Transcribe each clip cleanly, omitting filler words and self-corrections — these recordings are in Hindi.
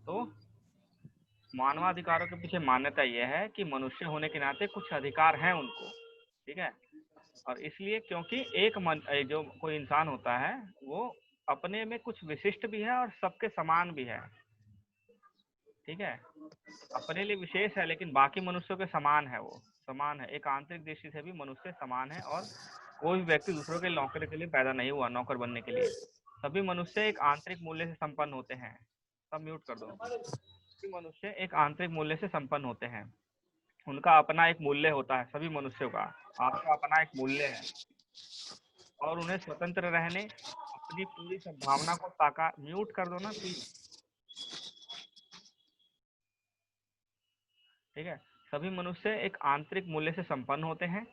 तो मानवाधिकारों के पीछे मान्यता यह है कि मनुष्य होने के नाते कुछ अधिकार हैं उनको, ठीक है। और इसलिए क्योंकि जो कोई इंसान होता है वो अपने में कुछ विशिष्ट भी है और सबके समान भी है, ठीक है। अपने लिए विशेष है लेकिन बाकी मनुष्यों के समान है, वो समान है, एक आंतरिक दृष्टि से भी मनुष्य समान है। और कोई भी व्यक्ति दूसरों के नौकरी के लिए पैदा नहीं हुआ नौकर बनने के लिए। सभी मनुष्य एक आंतरिक मूल्य से संपन्न होते हैं। सब म्यूट कर दो। सभी मनुष्य एक आंतरिक मूल्य से संपन्न होते हैं, उनका अपना एक मूल्य होता है। सभी मनुष्यों का आपका अपना एक मूल्य है और उन्हें स्वतंत्र रहने, अपनी पूरी संभावना को साकार, म्यूट कर दो ना प्लीज, ठीक है। सभी मनुष्य एक आंतरिक मूल्य से संपन्न होते हैं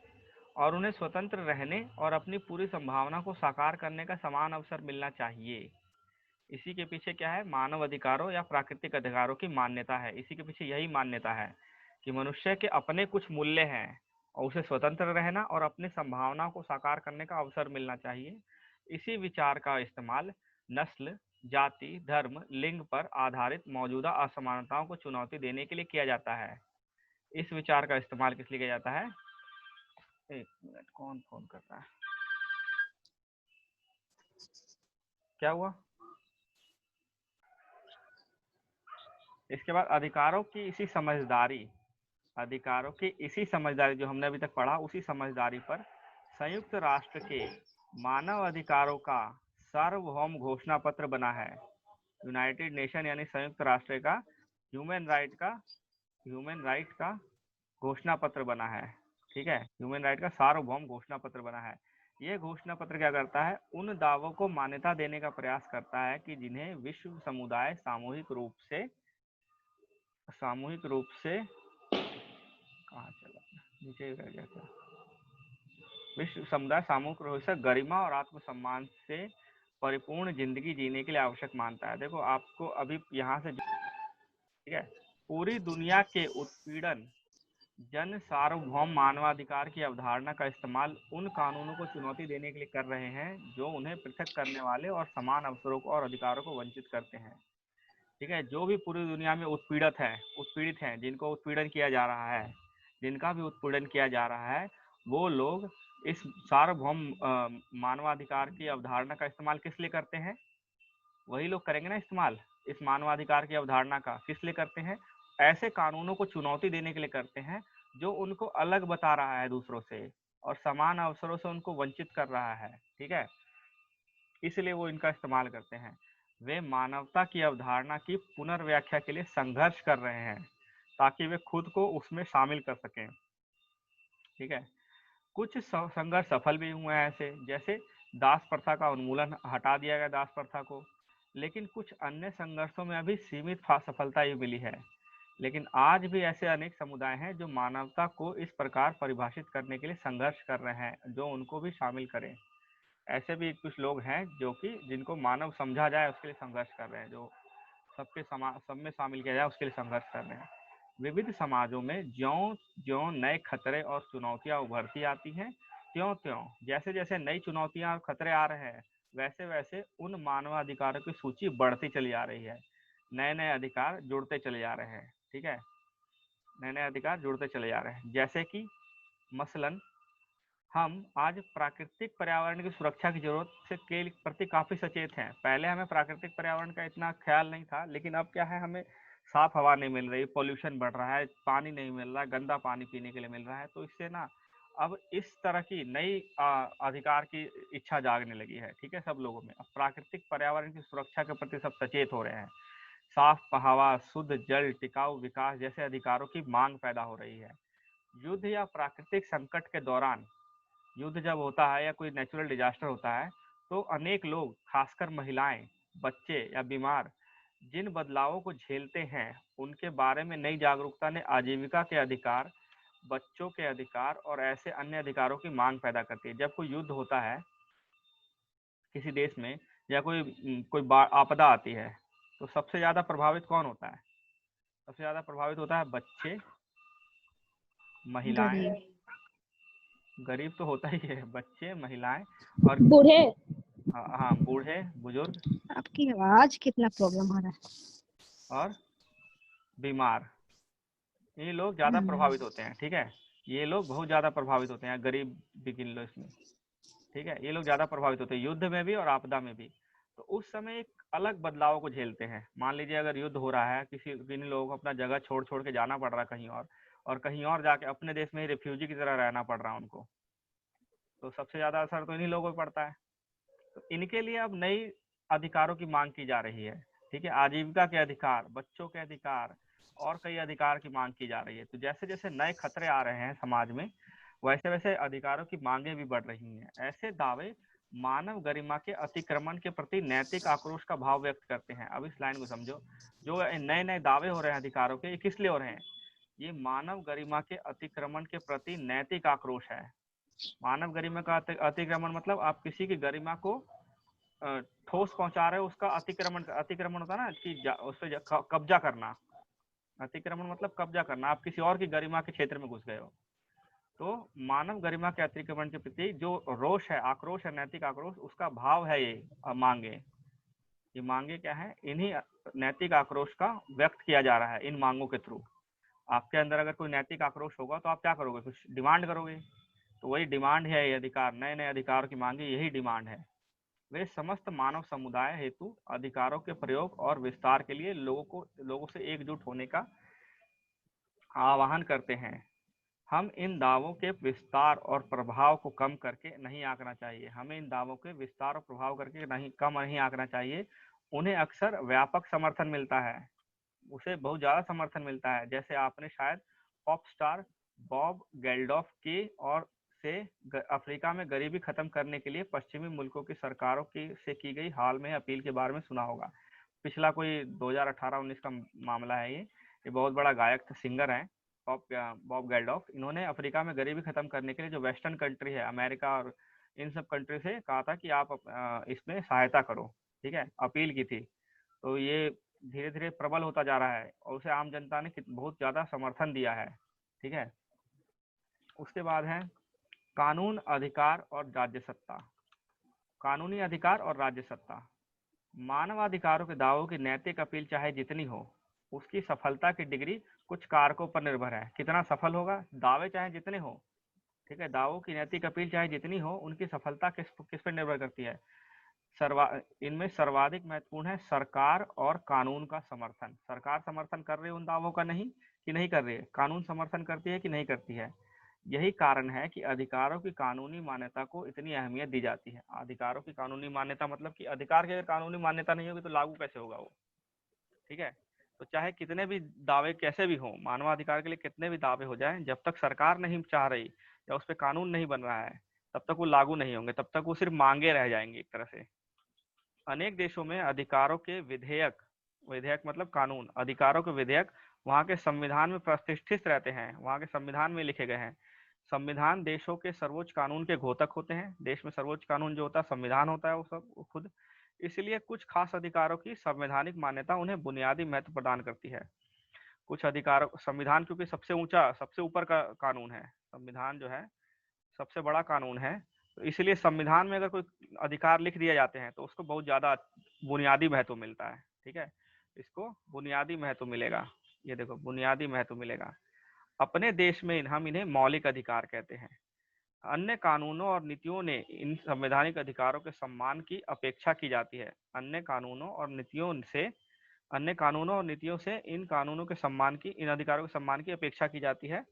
और उन्हें स्वतंत्र रहने और अपनी पूरी संभावना को साकार करने का समान अवसर मिलना चाहिए। इसी के पीछे क्या है, मानव अधिकारों या प्राकृतिक अधिकारों की मान्यता है। इसी के पीछे यही मान्यता है कि मनुष्य के अपने कुछ मूल्य हैं और उसे स्वतंत्र रहना और अपनी संभावना को साकार करने का अवसर मिलना चाहिए। इसी विचार का इस्तेमाल नस्ल, जाति, धर्म, लिंग पर आधारित मौजूदा असमानताओं को चुनौती देने के लिए किया जाता है। इस विचार का इस्तेमाल किस लिए किया जाता है? एक मिनट, कौन फोन कर रहा है? क्या हुआ? इसके बाद अधिकारों की इसी समझदारी जो हमने अभी तक पढ़ा, उसी समझदारी पर संयुक्त राष्ट्र के मानव अधिकारों का सार्वभौम घोषणा पत्र बना है। यूनाइटेड नेशन यानी संयुक्त राष्ट्र का ह्यूमन राइट का घोषणा पत्र बना है, ठीक है। ह्यूमन राइट का सार्वभौम घोषणा पत्र बना है। यह घोषणा पत्र क्या करता है, उन दावों को मान्यता देने का प्रयास करता है कि जिन्हें विश्व समुदाय सामूहिक रूप से कहाँ चला, नीचे रह गया था। विश्व समुदाय सामूहिक रूप से गरिमा और आत्मसम्मान से परिपूर्ण जिंदगी जीने के लिए आवश्यक मानता है। देखो आपको अभी यहाँ से, ठीक है, पूरी दुनिया के उत्पीड़न जन सार्वभौम मानवाधिकार की अवधारणा का इस्तेमाल उन कानूनों को चुनौती देने के लिए कर रहे हैं जो उन्हें पृथक करने वाले और समान अवसरों को और अधिकारों को वंचित करते हैं, ठीक है। जो भी पूरी दुनिया में उत्पीड़ित हैं, जिनको उत्पीड़न किया जा रहा है, जिनका भी उत्पीड़न किया जा रहा है, वो लोग इस सार्वभौम मानवाधिकार की अवधारणा का इस्तेमाल किस लिए करते हैं? वही लोग करेंगे ना इस्तेमाल। इस मानवाधिकार की अवधारणा का किस लिए करते हैं? ऐसे कानूनों को चुनौती देने के लिए करते हैं जो उनको अलग बता रहा है दूसरों से और समान अवसरों से उनको वंचित कर रहा है, ठीक है। इसलिए वो इनका इस्तेमाल करते हैं। वे मानवता की अवधारणा की पुनर्व्याख्या के लिए संघर्ष कर रहे हैं ताकि वे खुद को उसमें शामिल कर सकें, ठीक है। कुछ संघर्ष सफल भी हुए हैं, ऐसे जैसे दास प्रथा का उन्मूलन, हटा दिया गया दास प्रथा को। लेकिन कुछ अन्य संघर्षों में अभी सीमित सफलता ही मिली है। लेकिन आज भी ऐसे अनेक समुदाय हैं जो मानवता को इस प्रकार परिभाषित करने के लिए संघर्ष कर रहे हैं जो उनको भी शामिल करें। ऐसे भी कुछ लोग हैं जो कि जिनको मानव समझा जाए उसके लिए संघर्ष कर रहे हैं, जो सब में शामिल किया जाए उसके लिए संघर्ष कर रहे हैं। विविध समाजों में ज्यों ज्यों नए खतरे और चुनौतियां उभरती आती हैं, त्यों त्यों जैसे जैसे नई चुनौतियां और खतरे आ रहे हैं, वैसे वैसे उन मानवाधिकारों की सूची बढ़ती चली आ रही है। नए नए अधिकार जुड़ते चले जा रहे हैं, ठीक है। नए नए अधिकार जुड़ते चले जा रहे हैं, जैसे कि मसलन हम आज प्राकृतिक पर्यावरण की सुरक्षा की जरूरत से के प्रति काफी सचेत हैं। पहले हमें प्राकृतिक पर्यावरण का इतना ख्याल नहीं था, लेकिन अब क्या है, हमें साफ हवा नहीं मिल रही, पोल्यूशन बढ़ रहा है, पानी नहीं मिल रहा है, गंदा पानी पीने के लिए मिल रहा है। तो इससे ना अब इस तरह की नई अधिकार की इच्छा जागने लगी है, ठीक है, सब लोगों में। अब प्राकृतिक पर्यावरण की सुरक्षा के प्रति सब सचेत हो रहे हैं। साफ हवा, शुद्ध जल, टिकाऊ विकास जैसे अधिकारों की मांग पैदा हो रही है। युद्ध या प्राकृतिक संकट के दौरान, युद्ध जब होता है या कोई नेचुरल डिजास्टर होता है, तो अनेक लोग, खासकर महिलाएं, बच्चे या बीमार, जिन बदलावों को झेलते हैं उनके बारे में नई जागरूकता ने आजीविका के अधिकार, बच्चों के अधिकार और ऐसे अन्य अधिकारों की मांग पैदा करती है। जब कोई युद्ध होता है किसी देश में या कोई आपदा आती है, तो सबसे ज्यादा प्रभावित कौन होता है? सबसे ज्यादा प्रभावित होता है बच्चे, महिलाएं, गरीब, गरीब तो होता ही है, बच्चे, महिलाएं और बूढ़े। हाँ, बूढ़े बुजुर्ग। आपकी आवाज कितना प्रॉब्लम आ रहा है। और बीमार, ये लोग ज्यादा प्रभावित होते हैं। ठीक है, ये लोग बहुत ज्यादा प्रभावित होते हैं, गरीब भी गिन लो इसमें। ठीक है, ये लोग ज्यादा प्रभावित होते हैं युद्ध में भी और आपदा में भी। तो उस समय एक अलग बदलाव को झेलते हैं। मान लीजिए अगर युद्ध हो रहा है, किन लोगों को अपना जगह छोड़ छोड़ के जाना पड़ रहा है कहीं और कहीं और जाके अपने देश में ही रिफ्यूजी की तरह रहना पड़ रहा है उनको, तो सबसे ज्यादा असर तो इन्हीं लोगों पर पड़ता है। तो इनके लिए अब नई अधिकारों की मांग की जा रही है। ठीक है, आजीविका के अधिकार, बच्चों के अधिकार और कई अधिकार की मांग की जा रही है। तो जैसे जैसे नए खतरे आ रहे हैं समाज में, वैसे वैसे अधिकारों की मांगे भी बढ़ रही हैं। ऐसे दावे मानव गरिमा के अतिक्रमण के प्रति नैतिक आक्रोश का भाव व्यक्त करते हैं। अब इस लाइन को समझो, जो नए नए दावे हो रहे हैं अधिकारों के, ये किस लिए हो रहे हैं? ये मानव गरिमा के अतिक्रमण के प्रति नैतिक आक्रोश है। मानव गरिमा का अतिक्रमण मतलब आप किसी की गरिमा को ठोस पहुंचा रहे हो, उसका अतिक्रमण। अतिक्रमण होता है ना कि उस पर कब्जा करना। अतिक्रमण मतलब कब्जा करना, आप किसी और की गरिमा के क्षेत्र में घुस गए हो। तो मानव गरिमा के अतिक्रमण के प्रति जो रोष है, आक्रोश है, नैतिक आक्रोश, उसका भाव है ये मांगे। ये मांगे क्या है? इन्हीं नैतिक आक्रोश का व्यक्त किया जा रहा है इन मांगों के थ्रू। आपके अंदर अगर कोई नैतिक आक्रोश होगा तो आप क्या करोगे? कुछ डिमांड करोगे। तो वही डिमांड है ये अधिकार, नए नए अधिकार की मांगे, यही डिमांड है। वे समस्त मानव समुदाय हेतु अधिकारों के प्रयोग और विस्तार के लिए लोगों से एकजुट होने का आह्वान करते हैं। हम इन दावों के विस्तार और प्रभाव को कम करके नहीं आंकना चाहिए। हमें इन दावों के विस्तार और प्रभाव करके नहीं आंकना चाहिए। उन्हें अक्सर व्यापक समर्थन मिलता है, उसे बहुत ज्यादा समर्थन मिलता है। जैसे आपने शायद पॉप स्टार बॉब गेल्डोफ की और से अफ्रीका में गरीबी खत्म करने के लिए पश्चिमी मुल्कों की सरकारों से की गई हाल में अपील के बारे में सुना होगा। पिछला कोई 2018-19 का मामला है ये बहुत बड़ा गायक सिंगर है बॉब गेल्डोफ। इन्होंने अफ्रीका में गरीबी खत्म करने के लिए जो वेस्टर्न कंट्री है, अमेरिका और इन सब कंट्री से कहा था कि आप इसमें सहायता करो। ठीक है, अपील की थी। तो ये धीरे धीरे प्रबल होता जा रहा है और उसे आम जनता ने बहुत ज्यादा समर्थन दिया है। ठीक है, उसके बाद है कानून, अधिकार और राज्य सत्ता। कानूनी अधिकार और राज्य सत्ता। मानवाधिकारों के दावों की नैतिक अपील चाहे जितनी हो, उसकी सफलता की डिग्री कुछ कारकों पर निर्भर है। कितना सफल होगा? दावे चाहे जितने हो, ठीक है, दावों की नैतिक अपील चाहे जितनी हो, उनकी सफलता किस पर निर्भर करती है? इनमें सर्वाधिक महत्वपूर्ण है सरकार और कानून का समर्थन। सरकार समर्थन कर रही है उन दावों का नहीं कि नहीं कर रही है? कानून समर्थन करती है कि नहीं करती है? यही कारण है कि अधिकारों की कानूनी मान्यता को इतनी अहमियत दी जाती है। अधिकारों की कानूनी मान्यता मतलब कि अधिकार की अगर कानूनी मान्यता नहीं होगी तो लागू कैसे होगा वो? ठीक है, तो चाहे कितने भी दावे कैसे भी हों, मानवाधिकार के लिए कितने भी दावे हो जाएं, जब तक सरकार नहीं चाह रही या उस पर कानून नहीं बन रहा है, तब तक वो लागू नहीं होंगे, तब तक वो सिर्फ मांगे रह जाएंगे एक तरह से। अनेक देशों में अधिकारों के विधेयक, विधेयक मतलब कानून, अधिकारों के विधेयक वहाँ के संविधान में प्रतिष्ठित रहते हैं, वहाँ के संविधान में लिखे गए हैं। संविधान देशों के सर्वोच्च कानून के घोतक होते हैं। देश में सर्वोच्च कानून जो होता है संविधान होता है, वो सब खुद। इसलिए कुछ खास अधिकारों की संवैधानिक मान्यता उन्हें बुनियादी महत्व प्रदान करती है। कुछ अधिकारों, संविधान क्योंकि सबसे ऊंचा, सबसे ऊपर का कानून है, संविधान जो है सबसे बड़ा कानून है, तो इसलिए संविधान में अगर कोई अधिकार लिख दिए जाते हैं तो उसको बहुत ज्यादा बुनियादी महत्व मिलता है। ठीक है, इसको बुनियादी महत्व मिलेगा। ये देखो, बुनियादी महत्व मिलेगा। अपने देश में हम इन्हें मौलिक अधिकार कहते हैं। अन्य कानूनों और नीतियों ने इन संवैधानिक अधिकारों के सम्मान की अपेक्षा की जाती है। अन्य कानूनों और नीतियों से इन कानूनों के सम्मान की, इन अधिकारों के सम्मान की अपेक्षा की जाती है।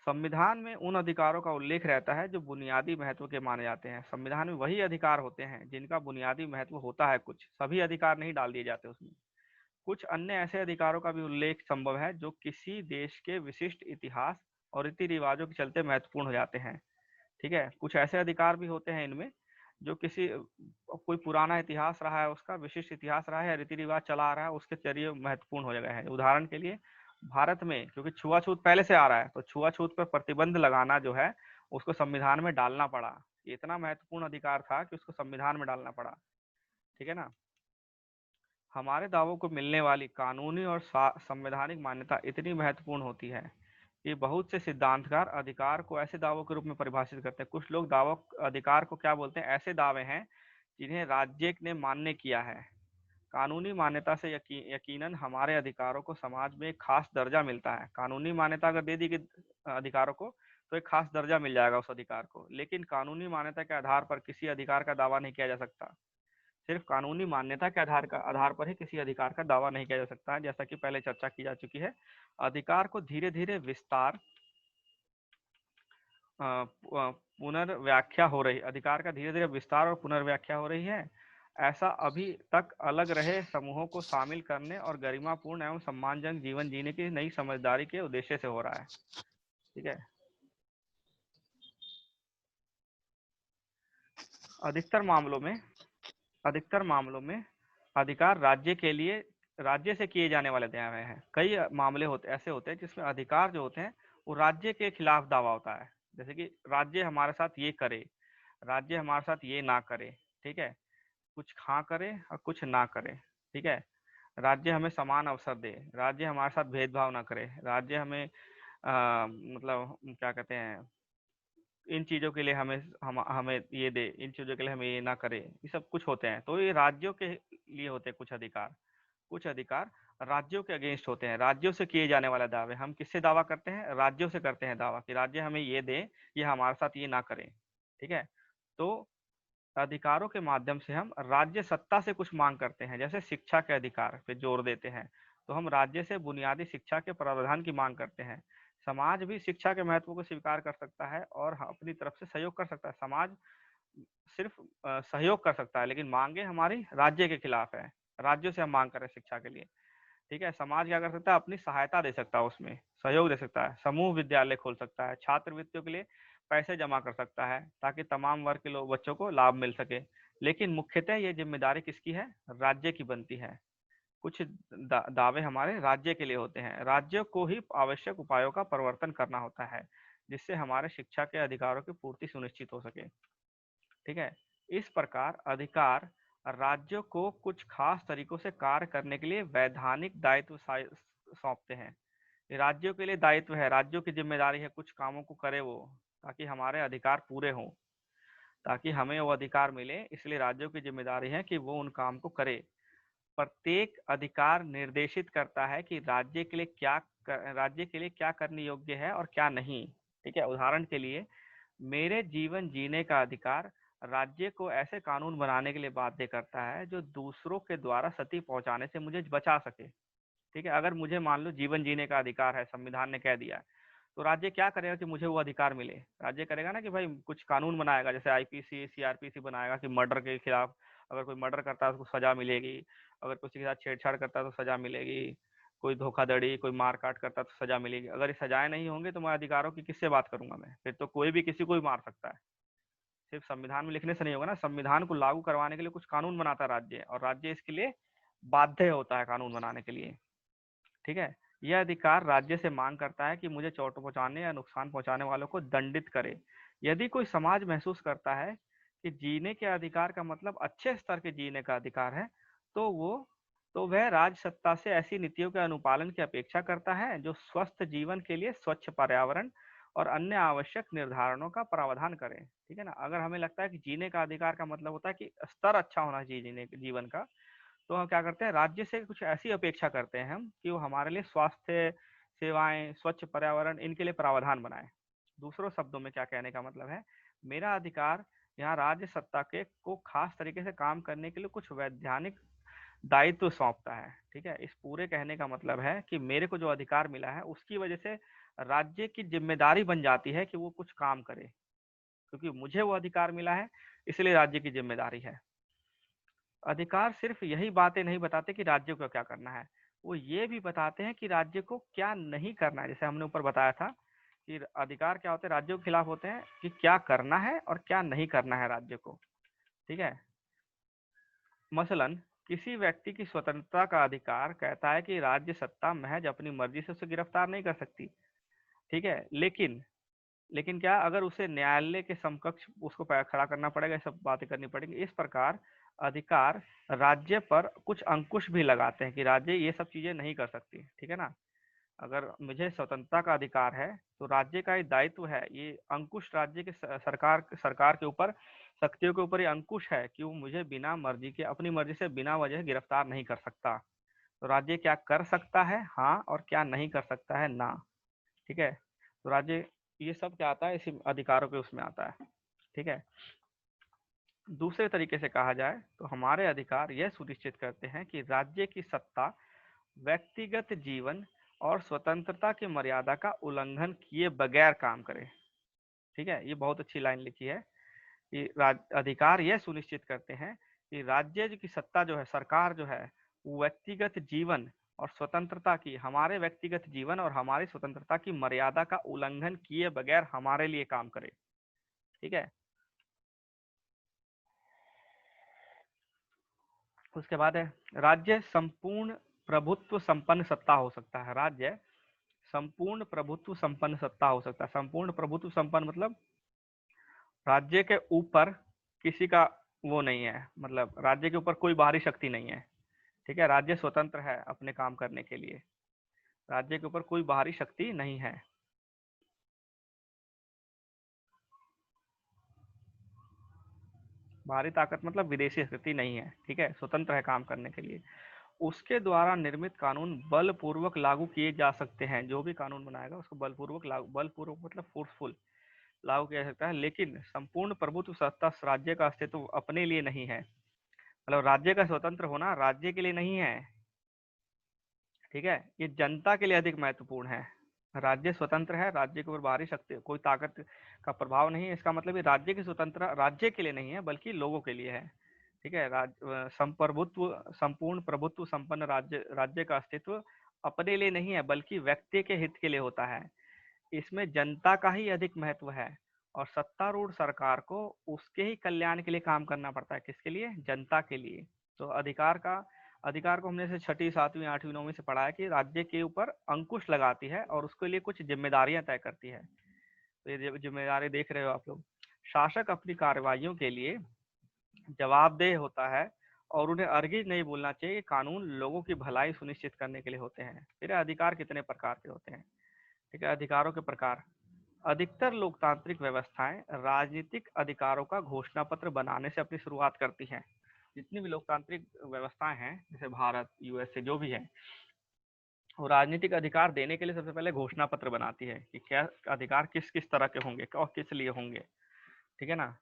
संविधान में उन अधिकारों का उल्लेख रहता है जो बुनियादी महत्व के माने जाते हैं। संविधान में वही अधिकार होते हैं जिनका बुनियादी महत्व होता है। कुछ सभी अधिकार नहीं डाल दिए जाते उसमें। कुछ अन्य ऐसे अधिकारों का भी उल्लेख संभव है जो किसी देश के विशिष्ट इतिहास और रीति रिवाजों के चलते महत्वपूर्ण हो जाते हैं। ठीक है, कुछ ऐसे अधिकार भी होते हैं इनमें जो किसी कोई पुराना इतिहास रहा है, उसका विशिष्ट इतिहास रहा है या रीति रिवाज चला आ रहा है, उसके जरिए महत्वपूर्ण हो गए हैं। उदाहरण के लिए भारत में क्योंकि छुआछूत पहले से आ रहा है, तो छुआछूत पर प्रतिबंध लगाना जो है उसको संविधान में डालना पड़ा। इतना महत्वपूर्ण अधिकार था कि उसको संविधान में डालना पड़ा। ठीक है ना। हमारे दावों को मिलने वाली कानूनी और संवैधानिक मान्यता इतनी महत्वपूर्ण होती है कि बहुत से सिद्धांतकार अधिकार को ऐसे दावों के रूप में परिभाषित करते हैं। कुछ लोग दावों, अधिकार को क्या बोलते हैं? ऐसे दावे हैं जिन्हें राज्य ने मान्य किया है। कानूनी मान्यता से यकीनन हमारे अधिकारों को समाज में एक खास दर्जा मिलता है। कानूनी मान्यता अगर दे दी कि अधिकारों को, तो एक खास दर्जा मिल जाएगा उस अधिकार को। लेकिन कानूनी मान्यता के आधार पर किसी अधिकार का दावा नहीं किया जा सकता। सिर्फ कानूनी मान्यता के आधार पर ही किसी अधिकार का दावा नहीं किया जा सकता है। जैसा कि पहले चर्चा की जा चुकी है, अधिकार को धीरे धीरे विस्तार पुनर्व्याख्या हो रही, अधिकार का धीरे धीरे विस्तार और पुनर्व्याख्या हो रही है। ऐसा अभी तक अलग रहे समूहों को शामिल करने और गरिमापूर्ण एवं सम्मानजनक जीवन जीने की नई समझदारी के उद्देश्य से हो रहा है। ठीक है। अधिकतर मामलों में अधिकार राज्य से किए जाने वाले दावे हैं। कई मामले ऐसे होते हैं जिसमें अधिकार जो होते हैं वो राज्य के खिलाफ दावा होता है। जैसे कि राज्य हमारे साथ ये करे, राज्य हमारे साथ ये ना करे। ठीक है, कुछ हाँ करे और कुछ ना करे। ठीक है, राज्य हमें समान अवसर दे, राज्य हमारे साथ भेदभाव ना करे, राज्य हमें मतलब क्या कहते हैं, इन चीजों के लिए हमें ये दे, इन चीजों के लिए हमें ये ना करे। ये सब कुछ होते हैं। तो ये राज्यों के लिए होते हैं कुछ अधिकार राज्यों के अगेंस्ट होते हैं, राज्यों से किए जाने वाले दावे। हम किससे दावा करते हैं? राज्यों से करते हैं दावा कि राज्य हमें ये दे, ये हमारे साथ ये ना करें। ठीक है, तो अधिकारों के माध्यम से हम राज्य सत्ता से कुछ मांग करते हैं। जैसे शिक्षा के अधिकार पे जोर देते हैं, तो हम राज्य से बुनियादी शिक्षा के प्रावधान की मांग करते हैं। समाज भी शिक्षा के महत्व को स्वीकार कर सकता है और अपनी तरफ से सहयोग कर सकता है। समाज सिर्फ सहयोग कर सकता है, लेकिन मांगे हमारी राज्य के खिलाफ है। राज्यों से हम मांग करें शिक्षा के लिए। ठीक है, समाज क्या कर सकता है? अपनी सहायता दे सकता है, उसमें सहयोग दे सकता है, समूह विद्यालय खोल सकता है, छात्रवृत्तियों के लिए पैसे जमा कर सकता है ताकि तमाम वर्ग के लोग बच्चों को लाभ मिल सके। लेकिन मुख्यतः ये जिम्मेदारी किसकी है? राज्य की बनती है। कुछ दावे हमारे राज्य के लिए होते हैं। राज्य को ही आवश्यक उपायों का प्रवर्तन करना होता है जिससे हमारे शिक्षा के अधिकारों की पूर्ति सुनिश्चित हो सके। ठीक है, इस प्रकार अधिकार राज्यों को कुछ खास तरीकों से कार्य करने के लिए वैधानिक दायित्व सौंपते हैं। राज्यों के लिए दायित्व है, राज्यों की जिम्मेदारी है कुछ कामों को करे वो, ताकि हमारे अधिकार पूरे हों, ताकि हमें वो अधिकार मिले। इसलिए राज्यों की जिम्मेदारी है कि वो उन काम को करे। प्रत्येक अधिकार निर्देशित करता है कि राज्य के लिए क्या करने योग्य है और क्या नहीं। ठीक है, उदाहरण के लिए मेरे जीवन जीने का अधिकार राज्य को ऐसे कानून बनाने के लिए बाध्य करता है जो दूसरों के द्वारा क्षति पहुंचाने से मुझे बचा सके। ठीक है, अगर मुझे मान लो जीवन जीने का अधिकार है, संविधान ने कह दिया है, तो राज्य क्या करेगा कि मुझे वो अधिकार मिले? राज्य करेगा ना कि भाई कुछ कानून बनाएगा, जैसे आईपीसी सीआरपीसी बनाएगा कि मर्डर के खिलाफ अगर कोई मर्डर करता है तो उसको सजा मिलेगी, अगर किसी के साथ छेड़छाड़ करता है तो सजा मिलेगी, कोई धोखाधड़ी कोई मारकाट करता है तो सजा मिलेगी। अगर ये सजाएं नहीं होंगे तो मैं अधिकारों की किससे बात करूंगा? मैं फिर तो कोई भी किसी को भी मार सकता है। सिर्फ संविधान में लिखने से नहीं होगा ना, संविधान को लागू करवाने के लिए कुछ कानून बनाता है राज्य, और राज्य इसके लिए बाध्य होता है कानून बनाने के लिए। ठीक है, यह अधिकार राज्य से मांग करता है कि मुझे चोट पहुंचाने या नुकसान पहुंचाने वालों को दंडित करे। यदि कोई समाज महसूस करता है कि जीने के अधिकार का मतलब अच्छे स्तर के जीने का अधिकार है, तो वह राज्य सत्ता से ऐसी नीतियों के अनुपालन की अपेक्षा करता है जो स्वस्थ जीवन के लिए स्वच्छ पर्यावरण और अन्य आवश्यक निर्धारणों का प्रावधान करें। ठीक है ना, अगर हमें लगता है कि जीने का अधिकार का मतलब होता है कि स्तर अच्छा होना चाहिए जीने जीवन का, तो हम क्या करते हैं? राज्य से कुछ ऐसी अपेक्षा करते हैं हम कि वो हमारे लिए स्वास्थ्य सेवाएं, स्वच्छ पर्यावरण, इनके लिए प्रावधान बनाए। दूसरों शब्दों में क्या कहने का मतलब है, मेरा अधिकार यहाँ राज्य सत्ता के को खास तरीके से काम करने के लिए कुछ वैधानिक दायित्व सौंपता है। ठीक है, इस पूरे कहने का मतलब है कि मेरे को जो अधिकार मिला है उसकी वजह से राज्य की जिम्मेदारी बन जाती है कि वो कुछ काम करे, क्योंकि मुझे वो अधिकार मिला है, इसलिए राज्य की जिम्मेदारी है। अधिकार सिर्फ यही बातें नहीं बताते कि राज्य को क्या करना है, वो ये भी बताते हैं कि राज्य को क्या नहीं करना है। जैसे हमने ऊपर बताया था कि अधिकार क्या होते हैं, राज्यों के खिलाफ होते हैं कि क्या करना है और क्या नहीं करना है राज्य को। ठीक है, मसलन किसी व्यक्ति की स्वतंत्रता का अधिकार कहता है कि राज्य सत्ता महज अपनी मर्जी से उसे गिरफ्तार नहीं कर सकती। ठीक है, लेकिन क्या, अगर उसे न्यायालय के समकक्ष उसको खड़ा करना पड़ेगा, सब बातें करनी पड़ेंगी। इस प्रकार अधिकार राज्य पर कुछ अंकुश भी लगाते हैं कि राज्य ये सब चीजें नहीं कर सकती। ठीक है ना, अगर मुझे स्वतंत्रता का अधिकार है तो राज्य का ये दायित्व है, ये अंकुश राज्य के सरकार के ऊपर शक्तियों के ऊपर ये अंकुश है कि वो मुझे बिना मर्जी के, अपनी मर्जी से बिना वजह गिरफ्तार नहीं कर सकता। तो राज्य क्या कर सकता है, हाँ, और क्या नहीं कर सकता है, ना। ठीक है, तो राज्य ये सब क्या आता है, इसी अधिकारों के उसमें आता है। ठीक है, दूसरे तरीके से कहा जाए तो हमारे अधिकार यह सुनिश्चित करते हैं कि राज्य की सत्ता व्यक्तिगत जीवन और स्वतंत्रता की मर्यादा का उल्लंघन किए बगैर काम करे। ठीक है, ये बहुत अच्छी लाइन लिखी है कि अधिकार यह सुनिश्चित करते हैं कि राज्य की सत्ता जो है, सरकार जो है, वो व्यक्तिगत जीवन और स्वतंत्रता की, हमारे व्यक्तिगत जीवन और हमारी स्वतंत्रता की मर्यादा का उल्लंघन किए बगैर हमारे लिए काम करे। ठीक है, उसके बाद है राज्य संपूर्ण प्रभुत्व संपन्न सत्ता हो सकता है। राज्य संपूर्ण प्रभुत्व संपन्न सत्ता हो सकता है। संपूर्ण प्रभुत्व संपन्न मतलब राज्य के ऊपर किसी का वो नहीं है, मतलब राज्य के ऊपर कोई बाहरी शक्ति नहीं है। ठीक है, राज्य स्वतंत्र है अपने काम करने के लिए, राज्य के ऊपर कोई बाहरी शक्ति नहीं है। बाहरी ताकत मतलब विदेशी शक्ति नहीं है। ठीक है, स्वतंत्र है काम करने के लिए। उसके द्वारा निर्मित कानून बलपूर्वक लागू किए जा सकते हैं। जो भी कानून बनाएगा उसको बलपूर्वक लागू, बलपूर्वक मतलब फोर्सफुल लागू किया जा सकता है। लेकिन संपूर्ण प्रभुत्व सत्ता राज्य का अस्तित्व अपने लिए नहीं है, मतलब राज्य का स्वतंत्र होना राज्य के लिए नहीं है। ठीक है, ये जनता के लिए अधिक महत्वपूर्ण है। राज्य स्वतंत्र है, राज्य के ऊपर बाहरी शक्ति, कोई ताकत का प्रभाव नहीं है। इसका मतलब ये राज्य की स्वतंत्रता राज्य के लिए नहीं है बल्कि लोगों के लिए है। ठीक है, संप्रभुत्व, संपूर्ण प्रभुत्व संपन्न राज्य का अस्तित्व अपने लिए नहीं है बल्कि व्यक्ति के हित के लिए होता है। इसमें जनता का ही अधिक महत्व है और सत्तारूढ़ सरकार को उसके ही कल्याण के लिए काम करना पड़ता है। किसके लिए? जनता के लिए। तो अधिकार को हमने से छठी, सातवीं, आठवीं, नौवीं से पढ़ा है कि राज्य के ऊपर अंकुश लगाती है और उसके लिए कुछ जिम्मेदारियां तय करती है। तो ये जिम्मेदारी देख रहे हो आप लोग। शासक अपनी कार्रवाइयों के लिए जवाबदेह होता है और उन्हें अर्गित नहीं बोलना चाहिए। कानून लोगों की भलाई सुनिश्चित करने के लिए होते हैं। फिर अधिकार कितने प्रकार के होते हैं? ठीक है, अधिकारों के प्रकार। अधिकतर लोकतांत्रिक व्यवस्थाएं राजनीतिक अधिकारों का घोषणा पत्र बनाने से अपनी शुरुआत करती हैं। जितनी भी लोकतांत्रिक व्यवस्थाएं हैं, जैसे भारत, यूएसए, जो भी है, वो राजनीतिक अधिकार देने के लिए सबसे पहले घोषणा पत्र बनाती है कि क्या अधिकार किस किस तरह के होंगे और किस लिए होंगे। ठीक है ना।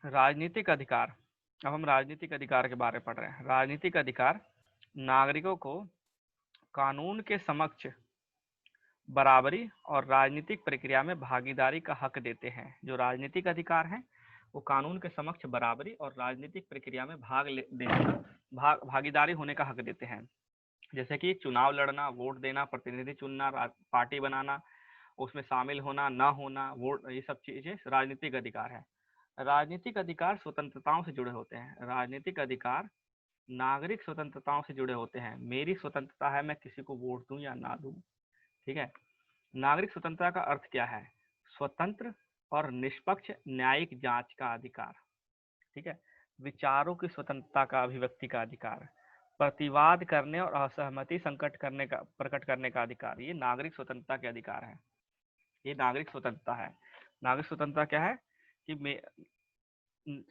राजनीतिक अधिकार, अब हम राजनीतिक अधिकार के बारे में पढ़ रहे हैं। राजनीतिक अधिकार नागरिकों को कानून के समक्ष बराबरी और राजनीतिक प्रक्रिया में भागीदारी का हक देते हैं। जो राजनीतिक अधिकार हैं वो कानून के समक्ष बराबरी और राजनीतिक प्रक्रिया में देने का, भागीदारी होने का हक देते हैं। जैसे कि चुनाव लड़ना, वोट देना, प्रतिनिधि चुनना, पार्टी बनाना, उसमें शामिल होना, ना होना, वोट, ये सब चीजें राजनीतिक अधिकार है। राजनीतिक अधिकार स्वतंत्रताओं से जुड़े होते हैं। राजनीतिक अधिकार नागरिक स्वतंत्रताओं से जुड़े होते हैं। मेरी स्वतंत्रता है मैं किसी को वोट दूं या ना दूं। ठीक है, नागरिक स्वतंत्रता का अर्थ क्या है? स्वतंत्र और निष्पक्ष न्यायिक जांच का अधिकार। ठीक है, विचारों की स्वतंत्रता का, अभिव्यक्ति का अधिकार, प्रतिवाद करने और असहमति संकट करने का, प्रकट करने का अधिकार, ये नागरिक स्वतंत्रता के अधिकार है। ये नागरिक स्वतंत्रता है। नागरिक स्वतंत्रता क्या है? कि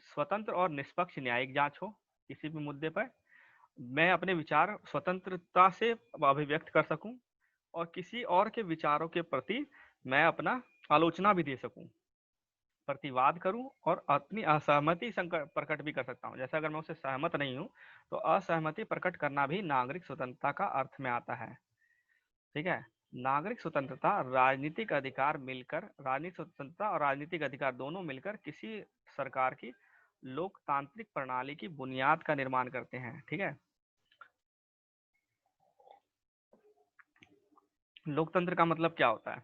स्वतंत्र और निष्पक्ष न्यायिक जांच हो किसी भी मुद्दे पर, मैं अपने विचार स्वतंत्रता से अभिव्यक्त कर सकूं और किसी और के विचारों के प्रति मैं अपना आलोचना भी दे सकूं, प्रतिवाद करूं और अपनी असहमति प्रकट भी कर सकता हूं। जैसे अगर मैं उससे सहमत नहीं हूं तो असहमति प्रकट करना भी नागरिक स्वतंत्रता का अर्थ में आता है। ठीक है, नागरिक स्वतंत्रता, राजनीतिक अधिकार मिलकर, राजनीतिक स्वतंत्रता और राजनीतिक अधिकार दोनों मिलकर किसी सरकार की लोकतांत्रिक प्रणाली की बुनियाद का निर्माण करते हैं। ठीक है, लोकतंत्र का मतलब क्या होता है?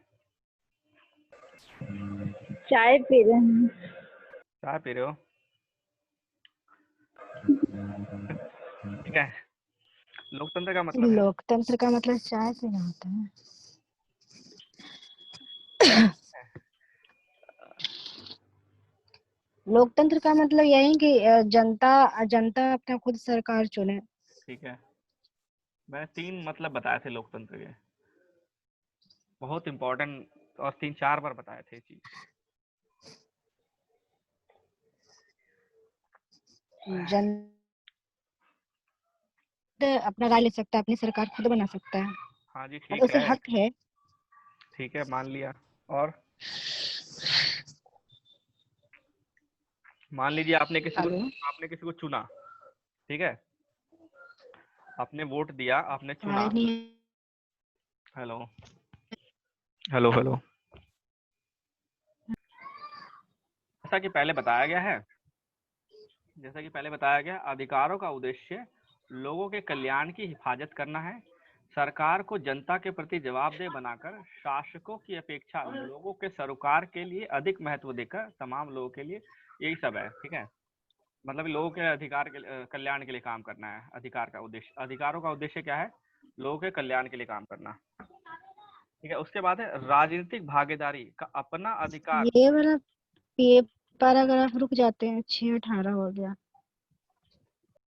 चाय पी रहे हैं। चाय पी रहे हो? ठीक है, लोकतंत्र का मतलब है, लोकतंत्र का मतलब चाय पीना होता है। लोकतंत्र का मतलब यही कि जनता अपना खुद सरकार चुने। ठीक है, मैंने 3 मतलब बताए थे लोकतंत्र के, बहुत इंपॉर्टेंट तो और 3-4 बार बताए थे चीज। जन अपना राय ले सकता है, अपनी सरकार खुद बना सकता है हाँ जी और ठीक उसे है, हक है। ठीक है मान लिया। और मान लीजिए आपने किसी को चुना, ठीक है, आपने वोट दिया, आपने चुना। आवाज नहीं हेलो हेलो हेलो। जैसा कि पहले बताया गया है, जैसा कि पहले बताया गया, अधिकारों का उद्देश्य लोगों के कल्याण की हिफाजत करना है। सरकार को जनता के प्रति जवाबदेह बनाकर शासकों की अपेक्षा लोगों के सरोकार के लिए अधिक महत्व देकर तमाम लोगों के लिए, यही सब है, ठीक है। मतलब लोगों के अधिकार के कल्याण के लिए काम करना है। अधिकार का उद्देश्य, अधिकारों का उद्देश्य क्या है? लोगों के कल्याण के लिए काम करना, ठीक है। उसके बाद है राजनीतिक भागीदारी का अपना अधिकार। ये वाला पैराग्राफ रुक जाते हैं, 6:18 हो गया।